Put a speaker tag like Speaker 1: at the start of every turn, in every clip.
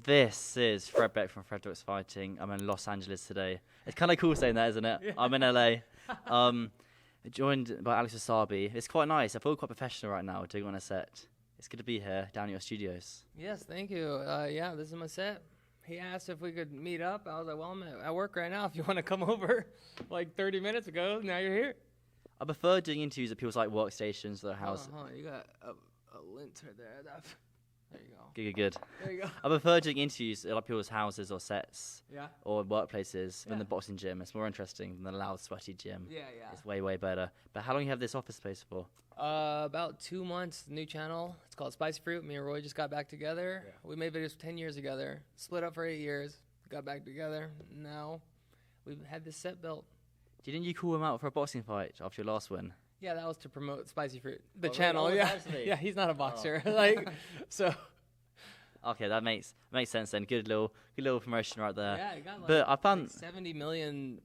Speaker 1: This is Fred Beck from Fred Beck's Fighting. I'm in Los Angeles today. It's kind of cool saying that, isn't it? Yeah. I'm in LA. Joined by Alex Wassabi. It's quite nice. I feel quite professional right now doing on a set. It's good to be here down at your studios.
Speaker 2: Yes, thank you. Yeah, this is my set. He asked if we could meet up. I was like, well, I'm at work right now. If you want to come over, like 30 minutes ago, now you're here.
Speaker 1: I prefer doing interviews at people's like workstations, their house.
Speaker 2: You got a lint right there. There you go.
Speaker 1: Good.
Speaker 2: There you go.
Speaker 1: I prefer doing interviews at like people's houses or sets.
Speaker 2: Yeah.
Speaker 1: Or workplaces than the boxing gym. It's more interesting than the loud, sweaty gym.
Speaker 2: Yeah.
Speaker 1: It's way, way better. But how long you have this office space for?
Speaker 2: About 2 months. New channel. It's called Spicy Fruit. Me and Roy just got back together. Yeah. We made videos for 10 years together. Split up for 8 years. Got back together. Now we've had this set built.
Speaker 1: Didn't you call him out for a boxing fight after your last win?
Speaker 2: Yeah, that was to promote Spicy Fruit, the channel. Really? Yeah, he's not a boxer. So.
Speaker 1: Okay, that makes sense then. Good little promotion right there.
Speaker 2: Yeah, it got
Speaker 1: but I found
Speaker 2: 70 million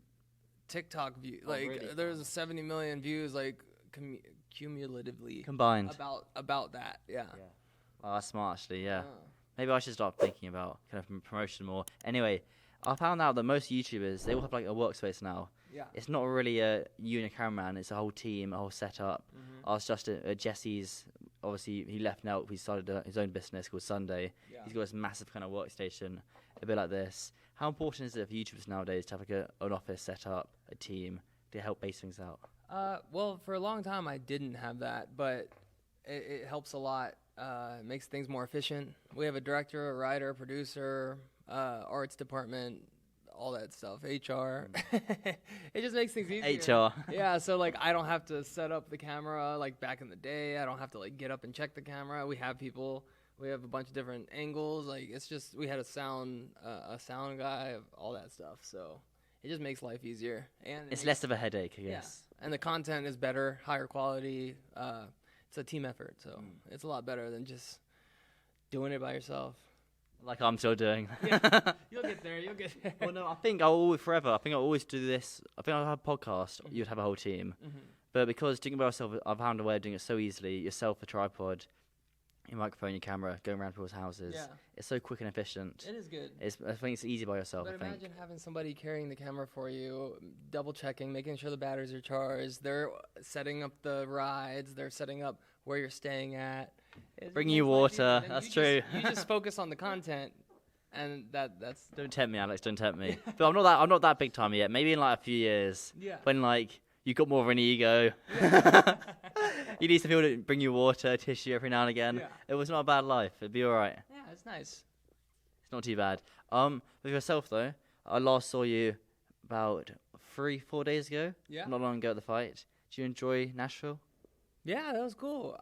Speaker 2: TikTok views.
Speaker 1: Really?
Speaker 2: There's 70 million views cumulatively
Speaker 1: combined
Speaker 2: about that. Yeah.
Speaker 1: Oh, that's smart actually. Yeah. Maybe I should start thinking about kind of promotion more. Anyway, I found out that most YouTubers, they all have like a workspace now.
Speaker 2: Yeah.
Speaker 1: It's not really you and a cameraman. It's a whole team, a whole setup. Mm-hmm. I was just at Jesse's. Obviously, he left now. He started his own business called Sunday. Yeah. He's got this massive kind of workstation, a bit like this. How important is it for YouTubers nowadays to have like an office set up, a team to help base things out?
Speaker 2: Well, for a long time I didn't have that, but it helps a lot. It makes things more efficient. We have a director, a writer, producer, arts department, all that stuff, HR. It just makes things easier.
Speaker 1: HR.
Speaker 2: Yeah, so like I don't have to set up the camera like back in the day. I don't have to like get up and check the camera. We have people. We have a bunch of different angles. Like it's just we had a sound guy, all that stuff. So it just makes life easier. And
Speaker 1: it's less of a headache, I guess.
Speaker 2: Yeah. And the content is better, higher quality. It's a team effort, so it's a lot better than just doing it by yourself.
Speaker 1: Like I'm still doing.
Speaker 2: Yeah, you'll get there.
Speaker 1: Well, no, I think I'll always do this. I think I'll have a podcast. Mm-hmm. You'd have a whole team. Mm-hmm. But because doing it by yourself, I've found a way of doing it so easily. Yourself, a tripod, your microphone, your camera, going around people's houses. Yeah. It's so quick and efficient.
Speaker 2: It is good.
Speaker 1: I think it's easy by yourself.
Speaker 2: But imagine having somebody carrying the camera for you, double checking, making sure the batteries are charged. They're setting up the rides. They're setting up where you're staying at.
Speaker 1: Bringing you water. That's true.
Speaker 2: You just focus on the content, and that's.
Speaker 1: Don't tempt me, Alex. Don't tempt me. But I'm not that big time yet. Maybe in like a few years.
Speaker 2: Yeah.
Speaker 1: When like you got more of an ego. You need some people to bring you water, tissue every now and again. Yeah. It was not a bad life. It'd be all right.
Speaker 2: Yeah, it's nice.
Speaker 1: It's not too bad. With yourself though, I last saw you about 3-4 days ago.
Speaker 2: Yeah.
Speaker 1: Not long ago at the fight. Did you enjoy Nashville?
Speaker 2: Yeah, that was cool.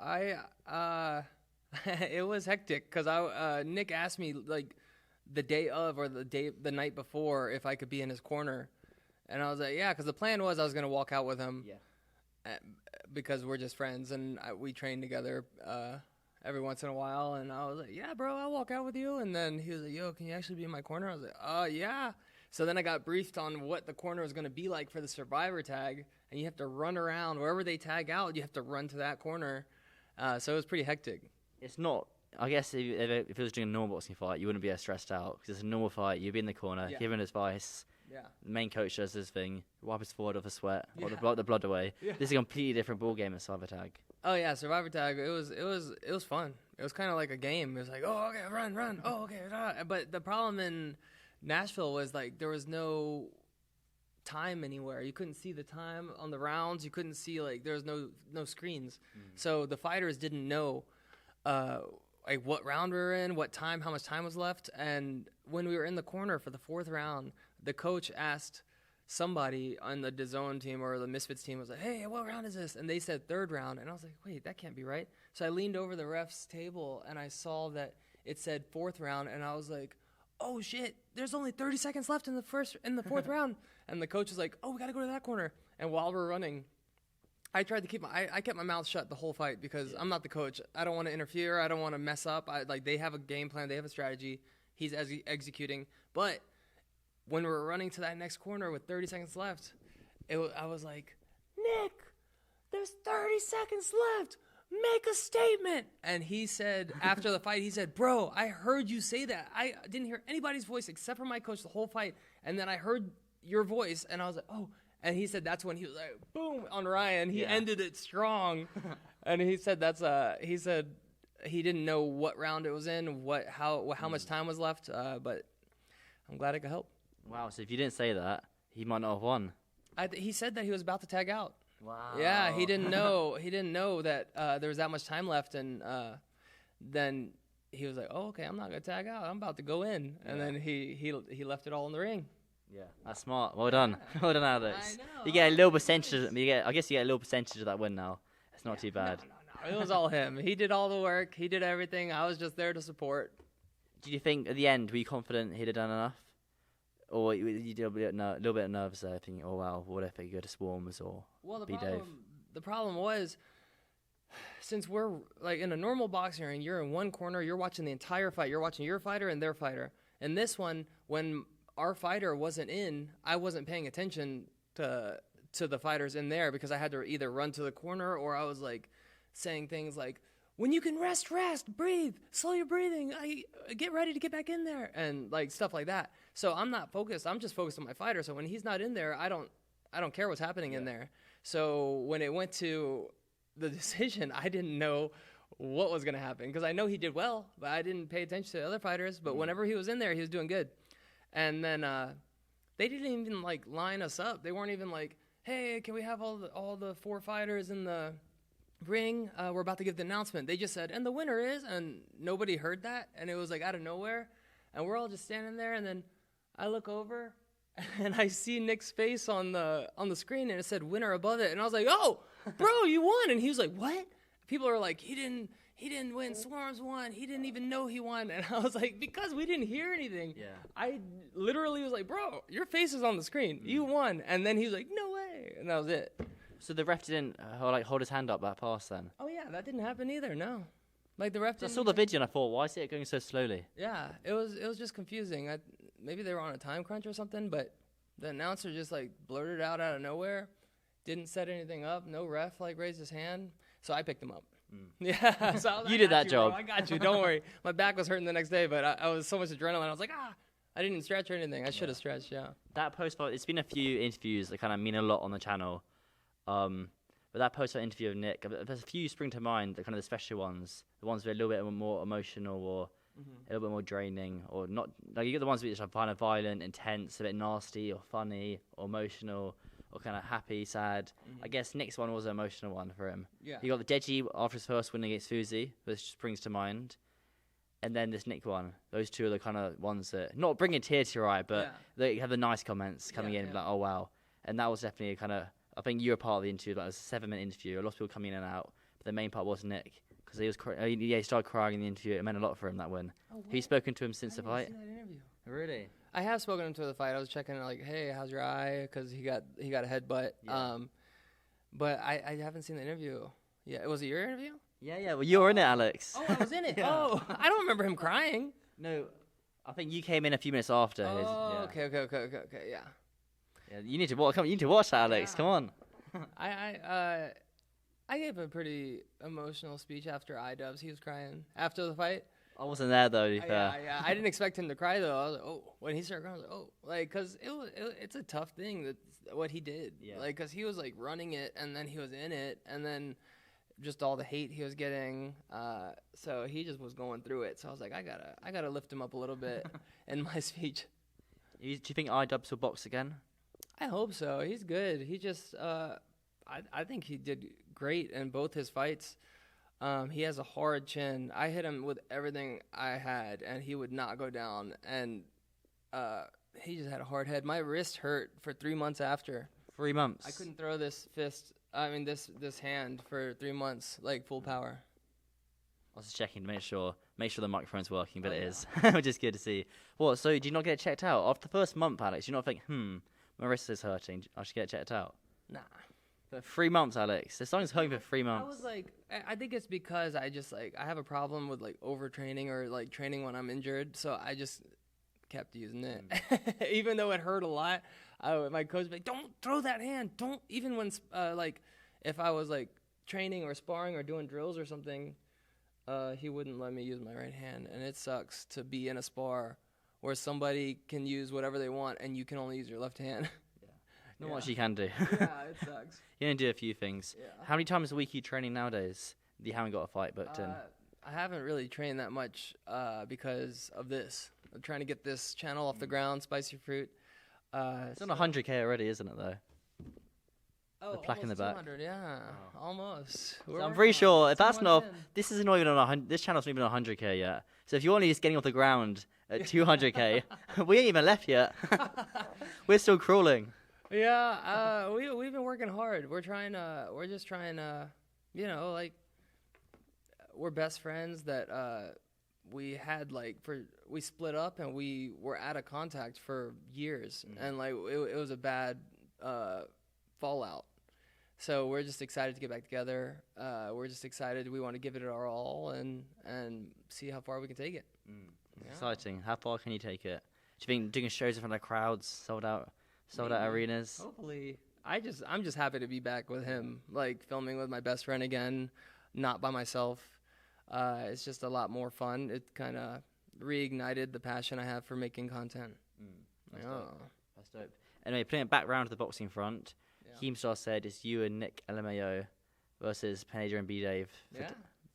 Speaker 2: It was hectic because Nick asked me like the day of or the night before if I could be in his corner, and I was like, yeah, because the plan was I was gonna walk out with him. Yeah. Because we're just friends and we train together every once in a while, and I was like, yeah, bro, I'll walk out with you. And then he was like, yo, can you actually be in my corner? I was like, yeah. So then I got briefed on what the corner was going to be like for the survivor tag, and you have to run around. Wherever they tag out, you have to run to that corner. So it was pretty hectic.
Speaker 1: It's not, I guess if it was doing a normal boxing fight, you wouldn't be as stressed out, because it's a normal fight. You'd be in the corner, giving advice. Yeah. The main coach does his thing, wipe his forehead off the sweat, or the blood away. Yeah. This is a completely different ball game than Survivor Tag.
Speaker 2: Oh yeah, Survivor Tag. It was fun. It was kind of like a game. It was like, oh okay, run. Oh okay. But the problem in Nashville was like there was no time anywhere. You couldn't see the time on the rounds. You couldn't see like there was no screens. So the fighters didn't know like what round we were in, what time, how much time was left. And when we were in the corner for the 4th round, the coach asked somebody on the DAZN team or the Misfits team, was like, hey, what round is this? And they said 3rd round. And I was like, wait, that can't be right. So I leaned over the ref's table and I saw that it said 4th round. And I was like, oh shit, there's only 30 seconds left in the 4th round. And the coach was like, oh, we got to go to that corner. And while we're running, I tried to keep I kept my mouth shut the whole fight because I'm not the coach. I don't want to interfere. I don't want to mess up. They have a game plan. They have a strategy. He's executing. But when we were running to that next corner with 30 seconds left, I was like, Nick, there's 30 seconds left. make a statement. And he said, after the fight, he said, bro, I heard you say that. I didn't hear anybody's voice except for my coach the whole fight. And then I heard your voice, and I was like, oh. And he said that's when he was like, boom, on Ryan. He ended it strong. And he said he said he didn't know what round it was in, how much time was left, but I'm glad I could help.
Speaker 1: Wow, so if you didn't say that, he might not have won.
Speaker 2: He said that he was about to tag out.
Speaker 1: Wow.
Speaker 2: Yeah, he didn't know. He didn't know that there was that much time left, and then he was like, "Oh, okay, I'm not gonna tag out. I'm about to go in." And then he left it all in the ring.
Speaker 1: Yeah, that's smart. Well done. Well done, Alex.
Speaker 2: I know.
Speaker 1: You get a little percentage. I guess you get a little percentage of that win now. It's not too bad.
Speaker 2: No. It was all him. He did all the work. He did everything. I was just there to support.
Speaker 1: Did you think at the end, were you confident he'd have done enough? Or you did a little bit nervous there, thinking, oh, wow, what if they go to Swarms or Dave?
Speaker 2: The problem was, since we're like in a normal boxing ring, you're in one corner, you're watching the entire fight. You're watching your fighter and their fighter. And this one, when our fighter wasn't in, I wasn't paying attention to the fighters in there because I had to either run to the corner or I was like saying things like, when you can rest, breathe, slow your breathing, get ready to get back in there, and like stuff like that. So I'm not focused. I'm just focused on my fighter. So when he's not in there, I don't care what's happening in there. So when it went to the decision, I didn't know what was going to happen because I know he did well, but I didn't pay attention to the other fighters. But whenever he was in there, he was doing good. And then they didn't even like line us up. They weren't even like, hey, can we have all the 4 fighters in the ring? We're about to give the announcement. They just said, and the winner is, and nobody heard that, and it was like out of nowhere, and we're all just standing there, and then I look over, and I see Nick's face on the screen, and it said winner above it, and I was like, oh, bro, you won, and he was like, what? People are like, he didn't win, Swarms won, he didn't even know he won, and I was like, because we didn't hear anything.
Speaker 1: Yeah.
Speaker 2: I literally was like, bro, your face is on the screen, you won, and then he was like, no way, and that was it.
Speaker 1: So the ref didn't hold his hand up that pass then?
Speaker 2: Oh yeah, that didn't happen either. No, like the ref.
Speaker 1: I saw the video and I thought, why is it going so slowly?
Speaker 2: Yeah, it was just confusing. Maybe they were on a time crunch or something, but the announcer just like blurted out of nowhere, didn't set anything up. No ref like raised his hand, so I picked him up. Yeah, so I was like,
Speaker 1: You did that job.
Speaker 2: Bro, I got you. Don't worry. My back was hurting the next day, but I was so much adrenaline. I was like, I didn't stretch or anything. I should have stretched. Yeah.
Speaker 1: That post-fight, it's been a few interviews that kind of mean a lot on the channel. But that post-fight interview of Nick, there's a few spring to mind, the kind of the special ones, the ones that are a little bit more emotional or a little bit more draining, or not. Like you get the ones which are kind of violent, intense, a bit nasty, or funny, or emotional, or kind of happy, sad. I guess Nick's one was an emotional one for him.
Speaker 2: Yeah.
Speaker 1: You got the Deji after his first win against Fuzi, which springs to mind, and then this Nick one. Those two are the kind of ones that not bring a tear to your eye, but they have the nice comments coming in, like, oh wow, and that was definitely a kind of. I think you were part of the interview. Like, it was a 7-minute interview. A lot of people coming in and out. But the main part was Nick. Because he started crying in the interview. It meant a lot for him, that win. Oh, have you spoken to him since the fight?
Speaker 2: I didn't see that interview.
Speaker 1: Really?
Speaker 2: I have spoken to him to the fight. I was checking like, hey, how's your eye? Because he got a headbutt. Yeah. But I haven't seen the interview. Yeah, was it your interview?
Speaker 1: Yeah. Well, you were in it, Alex.
Speaker 2: Oh, I was in it. Yeah. Oh, I don't remember him crying.
Speaker 1: No, I think you came in a few minutes after.
Speaker 2: Oh, okay, yeah.
Speaker 1: Yeah, you need to watch. You need to watch that, Alex. Yeah. Come on.
Speaker 2: I gave a pretty emotional speech after iDubbbz. He was crying after the fight.
Speaker 1: I wasn't there though.
Speaker 2: Yeah. I didn't expect him to cry though. I was like, oh, when he started crying, I was like, oh, like, cause it's a tough thing what he did. Yeah. Like, cause he was like running it, and then he was in it, and then just all the hate he was getting. So he just was going through it. So I was like, I gotta lift him up a little bit in my speech.
Speaker 1: Do you think iDubbbz will box again?
Speaker 2: I hope so. He's good. He just, I think he did great in both his fights. He has a hard chin. I hit him with everything I had, and he would not go down. And he just had a hard head. My wrist hurt for 3 months after.
Speaker 1: 3 months?
Speaker 2: I couldn't throw this hand for 3 months, like full power.
Speaker 1: I was just checking to make sure the microphone's working, but it is, which is good to see. What? So do you not get it checked out after the first month, Alex? Do you not think, my wrist is hurting, I should get it checked out?
Speaker 2: Nah.
Speaker 1: For 3 months, Alex. This song's home for 3 months.
Speaker 2: I was like, I think it's because I just like I have a problem with like overtraining or like training when I'm injured, so I just kept using it, even though it hurt a lot. My coach was like, "Don't throw that hand. Don't even when like if I was like training or sparring or doing drills or something, he wouldn't let me use my right hand, and it sucks to be in a spar where somebody can use whatever they want and you can only use your left hand.
Speaker 1: Not much you can do.
Speaker 2: Yeah, it sucks.
Speaker 1: You can do a few things.
Speaker 2: Yeah.
Speaker 1: How many times a week are you training nowadays? You haven't got a fight booked in.
Speaker 2: I haven't really trained that much because of this. I'm trying to get this channel off the ground, Spicy Fruit.
Speaker 1: It's on 100K already, isn't it, though?
Speaker 2: The
Speaker 1: plaque in the back.
Speaker 2: 200, yeah, almost.
Speaker 1: So I'm pretty sure if that's not, this isn't not even on 100. This channel's not even on 100K yet. So if you're only just getting off the ground at 200K, we ain't even left yet. We're still crawling.
Speaker 2: Yeah, we've been working hard. We're just trying to, like, we're best friends that we had we split up and we were out of contact for years, and like it was a bad fallout. So we're just excited to get back together. We're just excited. We want to give it our all and see how far we can take it. Yeah.
Speaker 1: Exciting. How far can you take it? Do you think doing shows in front of crowds, sold out arenas?
Speaker 2: Hopefully. I'm just happy to be back with him, like filming with my best friend again, not by myself. It's just a lot more fun. It kind of reignited the passion I have for making content.
Speaker 1: That's dope. Anyway, putting it back round to the boxing front, Keemstar said it's you and Nick LMAO versus Pineda and B-Dave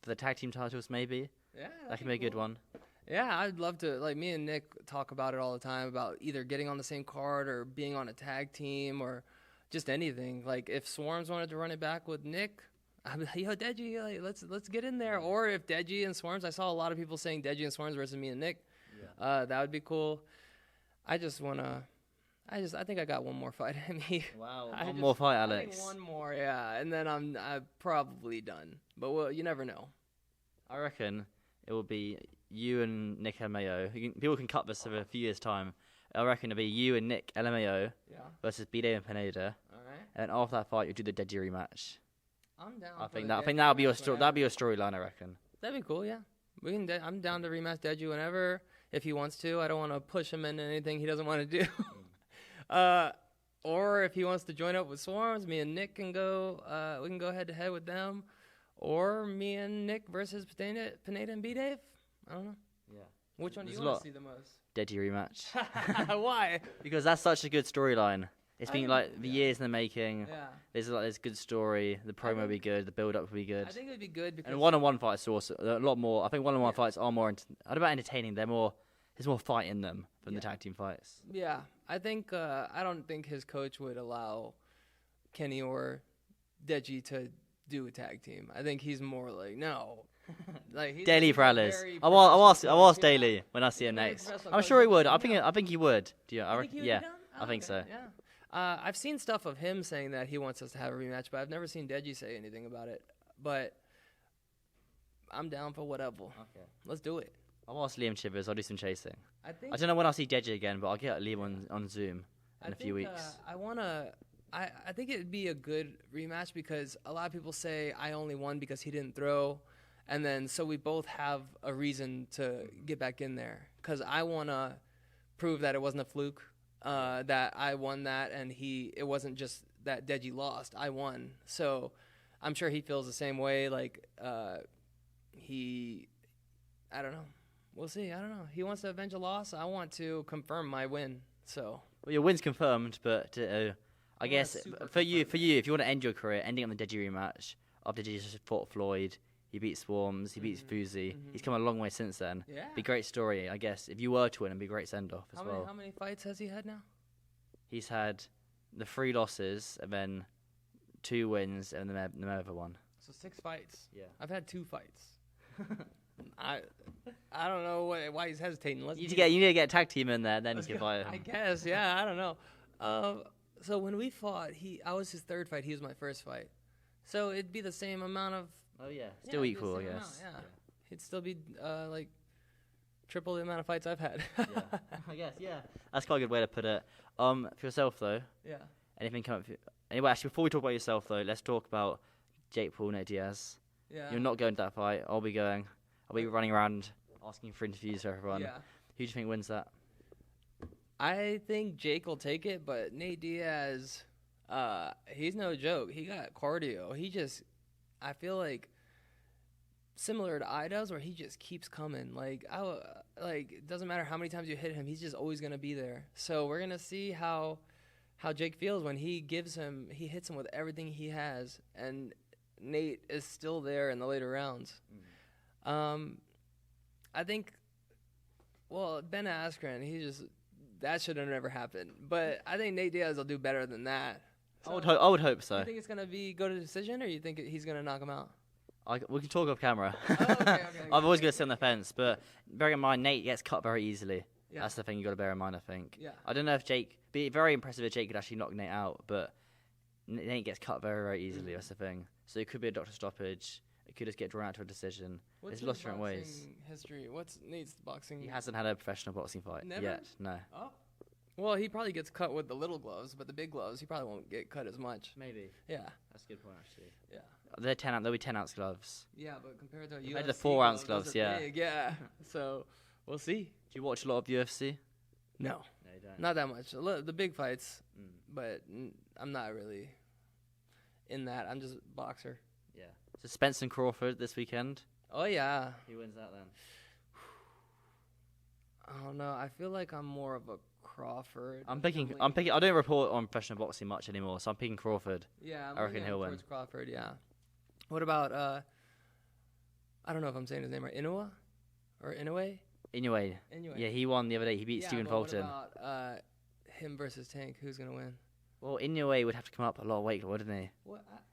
Speaker 1: for the tag team titles, maybe.
Speaker 2: Yeah,
Speaker 1: that can be a good one.
Speaker 2: Yeah, I'd love to. Like, me and Nick talk about it all the time, about either getting on the same card or being on a tag team or just anything. Like, if Swarms wanted to run it back with Nick, I'd be like, yo, Deji, like, let's get in there. Or if Deji and Swarms, I saw a lot of people saying Deji and Swarms versus me and Nick. That would be cool. I think I got one more fight in me.
Speaker 1: Wow, one more fight, Alex.
Speaker 2: I think one more, yeah, and then I'm probably done. But well, you never know.
Speaker 1: I reckon it will be you and Nick LMAO. People can cut this for a few years' time. I reckon it'll be you and Nick LMAO versus B-Dave and Pineda.
Speaker 2: All right.
Speaker 1: And then after that fight, you'll do the Deji rematch.
Speaker 2: I'm down.
Speaker 1: I think that'll be your storyline. I reckon.
Speaker 2: That'd be cool. Yeah, we can. I'm down to rematch Deji whenever if he wants to. I don't want to push him into anything he doesn't want to do. Or if he wants to join up with Swarms, me and Nick can go. We can go head to head with them, or me and Nick versus Pineda and B-Dave. I don't know. Yeah. Which one do you want to see the most?
Speaker 1: Deji rematch.
Speaker 2: Why?
Speaker 1: Because that's such a good storyline. It's been like the years in the making. Yeah. There's a good story. The promo will be good. The build up will be good.
Speaker 2: I think it would be good because
Speaker 1: one-on-one fights are also a lot more. I think one-on-one fights are more. I don't know about entertaining. There's more fight in them than the tag team fights.
Speaker 2: Yeah, I think I don't think his coach would allow Kenny or Deji to do a tag team. I think he's more like no. Like
Speaker 1: Daily for Alice. I'll ask Daily when I see him next. I'm sure he would. I think he would. Do you? I think so.
Speaker 2: Yeah. I've seen stuff of him saying that he wants us to have a rematch, but I've never seen Deji say anything about it. But I'm down for whatever. Okay. Let's do it.
Speaker 1: I'll ask Liam Chivers. I'll do some chasing. I don't know when I'll see Deji again, but I'll get Liam on Zoom in a few weeks.
Speaker 2: I think it'd be a good rematch because a lot of people say I only won because he didn't throw. And then so we both have a reason to get back in there because I want to prove that it wasn't a fluke, that I won that and it wasn't just that Deji lost. I won. So I'm sure he feels the same way. Like I don't know. We'll see. I don't know. He wants to avenge a loss. I want to confirm my win. So.
Speaker 1: Well, your win's confirmed, but I guess for you, if you want to end your career, ending on the Deji rematch after Deji just fought Floyd, he beat Swarms, he beats Fuzi. He's come a long way since then. Yeah. Be a great story, I guess. If you were to win, it'd be a great send-off as well.
Speaker 2: How many fights has he had now?
Speaker 1: He's had the 3 losses and then 2 wins and the Nemeva one.
Speaker 2: So 6 fights.
Speaker 1: Yeah.
Speaker 2: I've had 2 fights. I don't know why he's hesitating.
Speaker 1: You need to get a tag team in there, then you can fight him.
Speaker 2: I guess, yeah. I don't know. So when we fought, I was his 3rd fight. He was my 1st fight. So it'd be the same amount of.
Speaker 1: Oh yeah, still equal, I guess.
Speaker 2: Yeah, it'd still be like triple the amount of fights I've had.
Speaker 1: Yeah, I guess. Yeah, that's quite a good way to put it. For yourself though.
Speaker 2: Yeah.
Speaker 1: Anything come up? Anyway, actually, before we talk about yourself though, let's talk about Jake Paul, Nate Diaz.
Speaker 2: Yeah.
Speaker 1: You're not going to that fight. I'll be going. I'll be running around asking for interviews for everyone. Yeah. Who do you think wins that?
Speaker 2: I think Jake will take it, but Nate Diaz, he's no joke. He got cardio. I feel like similar to I does, where he just keeps coming. Like it doesn't matter how many times you hit him, he's just always gonna be there. So we're gonna see how Jake feels when he hits him with everything he has, and Nate is still there in the later rounds. I think, well, Ben Askren, that should have never happened. But I think Nate Diaz will do better than that.
Speaker 1: So, I would hope so.
Speaker 2: You think it's gonna go to decision, or you think he's gonna knock him out?
Speaker 1: We can talk off camera.
Speaker 2: Oh, okay.
Speaker 1: I'm always going to sit on the fence, but bearing in mind, Nate gets cut very easily.
Speaker 2: Yeah.
Speaker 1: That's the thing you got to bear in mind, I think.
Speaker 2: Yeah.
Speaker 1: I don't know if be very impressive if Jake could actually knock Nate out, but Nate gets cut very, very easily. That's the thing. So it could be a doctor stoppage. It could just get drawn out to a decision.
Speaker 2: What's
Speaker 1: There's lots of different ways.
Speaker 2: History? What's Nate's boxing?
Speaker 1: He hasn't had a professional boxing fight yet. No.
Speaker 2: Oh. Well, he probably gets cut with the little gloves, but the big gloves, he probably won't get cut as much.
Speaker 1: Maybe.
Speaker 2: Yeah.
Speaker 1: That's a good point, actually.
Speaker 2: Yeah.
Speaker 1: There'll be 10-ounce gloves.
Speaker 2: Yeah, but compared to
Speaker 1: Compared to the 4-ounce gloves, yeah.
Speaker 2: Big, yeah. So we'll see.
Speaker 1: Do you watch a lot of UFC?
Speaker 2: No.
Speaker 1: No, you don't.
Speaker 2: Not that much. The big fights, but I'm not really in that. I'm just a boxer.
Speaker 1: Yeah. So Spence and Crawford this weekend.
Speaker 2: Oh yeah.
Speaker 1: Who wins that then?
Speaker 2: I don't know. I feel like I'm more of a Crawford.
Speaker 1: I'm picking. I don't report on professional boxing much anymore, so I'm picking Crawford.
Speaker 2: Yeah,
Speaker 1: I reckon he'll win.
Speaker 2: Towards Crawford, yeah. What about I don't know if I'm saying his name right. Inoue, or Inoue?
Speaker 1: Inoue. Yeah, he won the other day. He beat Stephen Fulton.
Speaker 2: What about him versus Tank? Who's gonna win?
Speaker 1: Well, Inoue would have to come up a lot of weight, wouldn't he?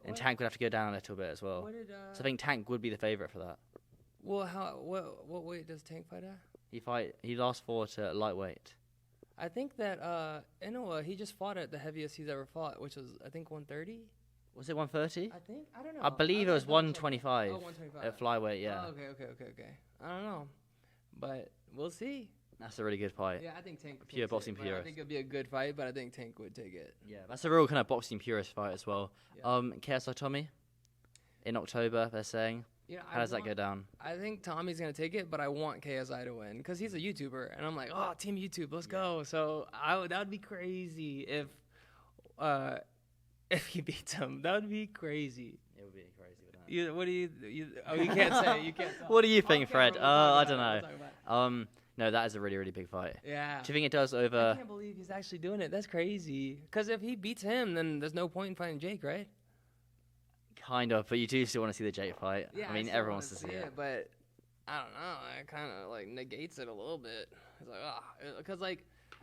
Speaker 1: And Tank would have to go down a little bit as well. So I think Tank would be the favourite for that.
Speaker 2: Well, what weight does Tank fight at?
Speaker 1: He last fought at lightweight.
Speaker 2: I think that Inoue, he just fought at the heaviest he's ever fought, which was, I think, 130.
Speaker 1: Was it 130?
Speaker 2: I think. I don't know.
Speaker 1: I believe it was 125.
Speaker 2: Oh, 125.
Speaker 1: At flyweight, yeah.
Speaker 2: Oh, okay. I don't know. But we'll see.
Speaker 1: That's a really good fight.
Speaker 2: Yeah, I think Tank would
Speaker 1: Pure boxing purist.
Speaker 2: I think it'll be a good fight, but I think Tank would take it.
Speaker 1: Yeah, that's a real kind of boxing purist fight as well.
Speaker 2: Yeah.
Speaker 1: KSI Tommy in October, they're saying.
Speaker 2: Yeah,
Speaker 1: How does that go down?
Speaker 2: I think Tommy's going to take it, but I want KSI to win because he's a YouTuber. And I'm like, oh, Team YouTube, let's go. So that would be crazy if he beats him. That would be crazy.
Speaker 1: It would be crazy, wouldn't it?
Speaker 2: You can't say. You can't tell.
Speaker 1: What do you think, Fred? I don't
Speaker 2: know.
Speaker 1: No, that is a really, really big fight.
Speaker 2: Yeah.
Speaker 1: Do you think it does over...
Speaker 2: I can't believe he's actually doing it. That's crazy. Because if he beats him, then there's no point in fighting Jake, right?
Speaker 1: Kind of, but you do still want to see the Jake fight.
Speaker 2: Yeah,
Speaker 1: I mean, everyone wants to see it.
Speaker 2: But I don't know. It kind of like negates it a little bit. It's like, because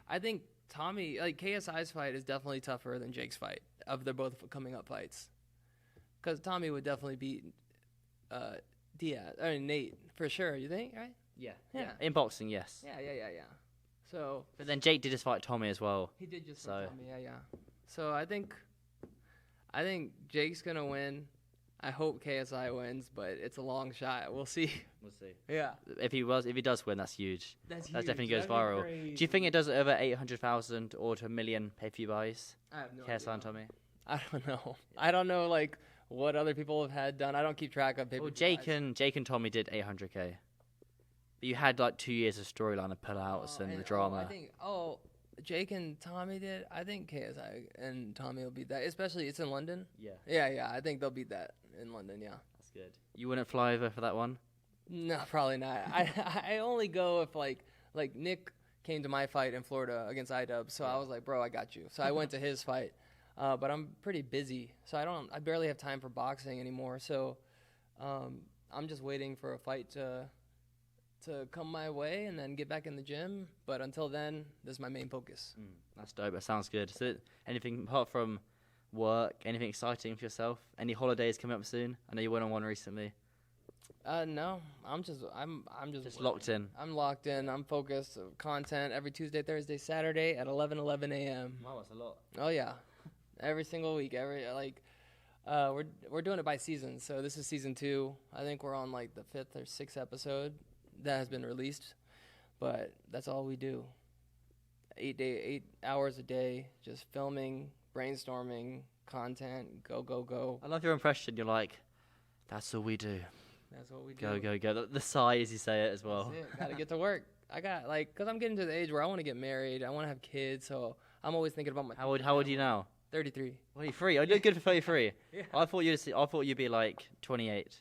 Speaker 2: I think Tommy, KSI's fight is definitely tougher than Jake's fight of their both coming up fights. Because Tommy would definitely beat Nate for sure. You think, right?
Speaker 1: Yeah. In boxing, yes.
Speaker 2: Yeah. So.
Speaker 1: But then Jake did just fight Tommy as well.
Speaker 2: He did just fight Tommy. Yeah. So I think Jake's gonna win. I hope KSI wins, but it's a long shot. We'll see. Yeah.
Speaker 1: If he does win, that's huge.
Speaker 2: That
Speaker 1: definitely goes viral. Do you think it does over 800,000 or to 1 million pay-per-view buys?
Speaker 2: I have no
Speaker 1: KSI
Speaker 2: idea.
Speaker 1: and Tommy.
Speaker 2: I don't know. I don't know what other people have had done. I don't keep track of pay-per-view.
Speaker 1: Well, Jake and Tommy did 800K. But you had 2 years of storyline and pullouts and the drama.
Speaker 2: Jake and Tommy did. I think KSI and Tommy will beat that. Especially it's in London.
Speaker 1: Yeah.
Speaker 2: Yeah. I think they'll beat that in London. Yeah.
Speaker 1: That's good. You wouldn't fly over for that one?
Speaker 2: No, probably not. I only go if like Nick came to my fight in Florida against IDub, so I was like, bro, I got you. So I went to his fight, but I'm pretty busy, so I barely have time for boxing anymore. So I'm just waiting for a fight to come my way and then get back in the gym. But until then, this is my main focus.
Speaker 1: That's dope. That sounds good. So anything apart from work, anything exciting for yourself? Any holidays coming up soon? I know you went on one recently.
Speaker 2: No, I'm just
Speaker 1: locked in.
Speaker 2: I'm locked in. I'm focused. Content every Tuesday, Thursday, Saturday at 11 a.m.
Speaker 1: Wow, that's a lot.
Speaker 2: Oh yeah, every single week. We're doing it by season. So this is season 2. I think we're on the 5th or 6th episode that has been released. But that's all we do. 8 hours a day, just filming, brainstorming, content. Go.
Speaker 1: I love your impression. You're like, that's all we do.
Speaker 2: That's what we do.
Speaker 1: Go. The sigh as you say it as well.
Speaker 2: That's it. Gotta get to work. I got because I'm getting to the age where I want to get married. I want to have kids. So I'm always thinking about my.
Speaker 1: How old are you now?
Speaker 2: 33.
Speaker 1: 33. I look good for 33.
Speaker 2: Yeah.
Speaker 1: I thought you'd be like 28.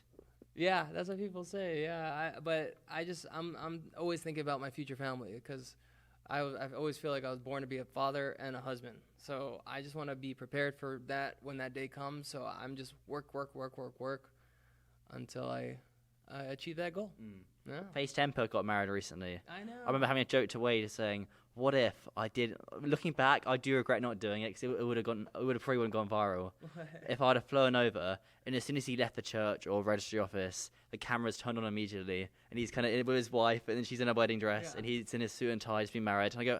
Speaker 2: Yeah, that's what people say. Yeah, but I'm always thinking about my future family because I always feel like I was born to be a father and a husband. So I just want to be prepared for that when that day comes. So I'm just work until I achieve that goal. Yeah.
Speaker 1: Face Temper got married recently.
Speaker 2: I know.
Speaker 1: I remember having a joke to Wade saying, "What if I did?" Looking back, I do regret not doing it because it would have probably gone viral. If I'd have flown over, and as soon as he left the church or registry office, the cameras turned on immediately, and he's kind of with his wife, and then she's in a wedding dress, and he's in his suit and tie, he's been married, and I go,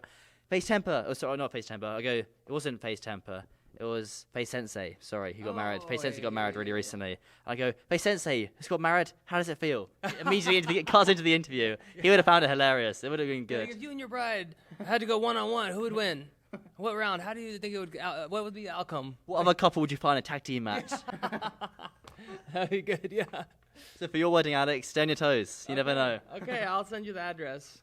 Speaker 1: "Face Temper." Oh, sorry, not Face Temper. I go, "It wasn't Face Temper. It was Face Sensei." Sorry, he got married. Face Sensei got married really recently. I go, "Face Sensei, he's got married. How does it feel?" Immediately cuts into the interview. He would have found it hilarious. It would have been good.
Speaker 2: Like if you and your bride had to go 1-on-1, who would win? What round? How do you think it would? What would be the outcome?
Speaker 1: What other couple would you find a tag team match?
Speaker 2: That'd be good. Yeah.
Speaker 1: So for your wedding, Alex, stay on your toes. You never know.
Speaker 2: Okay, I'll send you the address.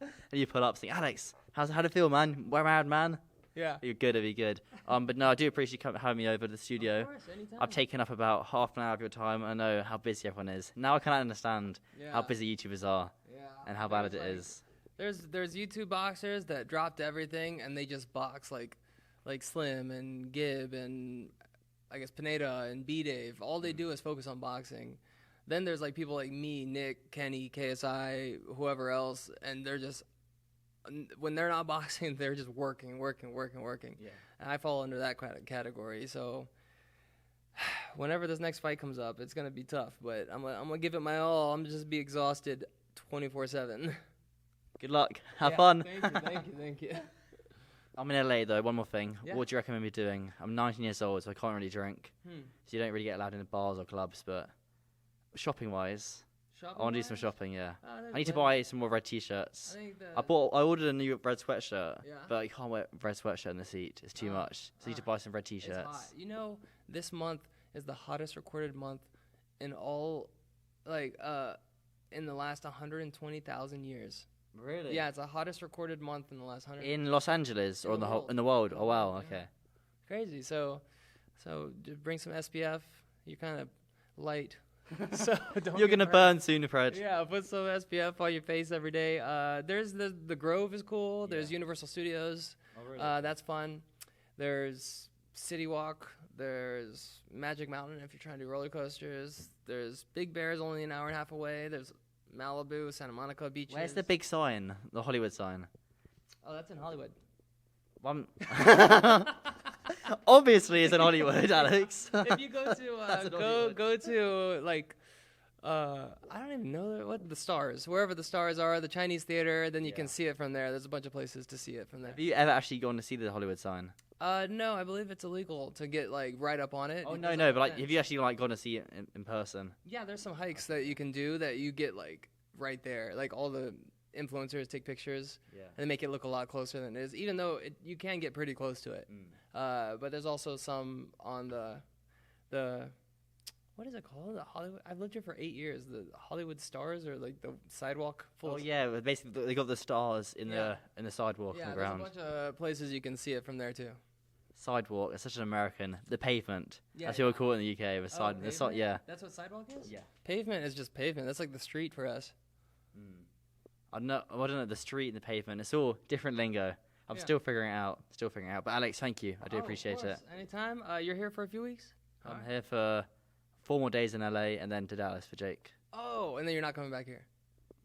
Speaker 1: And you pull up, saying, "Alex, how'd it feel, man? We're married, man."
Speaker 2: Yeah.
Speaker 1: You're good. It'd be good. But no, I do appreciate you having me over to the studio.
Speaker 2: Of course, anytime.
Speaker 1: I've taken up about half an hour of your time. I know how busy everyone is. Now I can understand how busy YouTubers are and how valid it is.
Speaker 2: There's YouTube boxers that dropped everything and they just box like Slim and Gib and I guess Pineda and B-Dave. All they do is focus on boxing. Then there's like people like me, Nick, Kenny, KSI, whoever else, and they're just when they're not boxing, they're just working. Yeah. And I fall under that category. So whenever this next fight comes up, it's gonna be tough. But I'm gonna give it my all. I'm just be exhausted 24/7.
Speaker 1: Good luck. Have fun.
Speaker 2: Thank you.
Speaker 1: I'm in LA though. One more thing.
Speaker 2: Yeah.
Speaker 1: What do you recommend me doing? I'm 19 years old, so I can't really drink. So you don't really get allowed in bars or clubs. But shopping wise, I want to do some shopping. Yeah. I need to buy some more red t-shirts. I ordered a new red sweatshirt, but you can't wear red sweatshirt in the heat. It's too much. So you need to buy some red t-shirts.
Speaker 2: It's hot. You know, this month is the hottest recorded month in all, in the last 120,000 years.
Speaker 1: Really?
Speaker 2: Yeah, it's the hottest recorded month in the last 100.
Speaker 1: In Los Angeles or in the world? Oh wow. Okay.
Speaker 2: Crazy. So bring some SPF. You're kind of light. So
Speaker 1: you're gonna burn soon, Fred.
Speaker 2: Yeah, put some SPF on your face every day. There's the Grove is cool. There's Universal Studios. Oh, really? That's fun. There's City Walk. There's Magic Mountain if you're trying to do roller coasters. There's Big Bear's only an hour and a half away. There's Malibu, Santa Monica beaches.
Speaker 1: Where's the big sign? The Hollywood sign.
Speaker 2: Oh, that's in Hollywood.
Speaker 1: Obviously, it's in Hollywood, Alex.
Speaker 2: If you go to go to I don't even know what the stars, wherever the stars are, the Chinese theater, then you can see it from there. There's a bunch of places to see it from there.
Speaker 1: Have you ever actually gone to see the Hollywood sign?
Speaker 2: No, I believe it's illegal to get right up on it.
Speaker 1: Oh no, but have you actually gone to see it in person?
Speaker 2: Yeah, there's some hikes that you can do that you get right there. Like all the influencers take pictures and they make it look a lot closer than it is, even though you can get pretty close to it. But there's also some on the what is it called? The Hollywood. I've lived here for 8 years. The Hollywood Stars, or the sidewalk.
Speaker 1: Oh yeah, basically they got the stars in the sidewalk on the ground.
Speaker 2: There's a bunch of places you can see it from there too.
Speaker 1: Sidewalk. It's such an American. The pavement. That's what we call it in the UK.
Speaker 2: Yeah. That's what sidewalk is. Yeah. Pavement is just pavement. That's like the street for us.
Speaker 1: I don't know the street and the pavement. It's all different lingo. I'm still figuring it out. But Alex, thank you. I do appreciate it.
Speaker 2: Anytime. You're here for a few weeks?
Speaker 1: I'm here for 4 more days in LA and then to Dallas for Jake.
Speaker 2: Oh, and then you're not coming back here?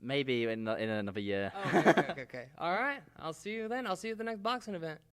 Speaker 1: Maybe in another year.
Speaker 2: Oh, okay. All right. I'll see you then. I'll see you at the next boxing event.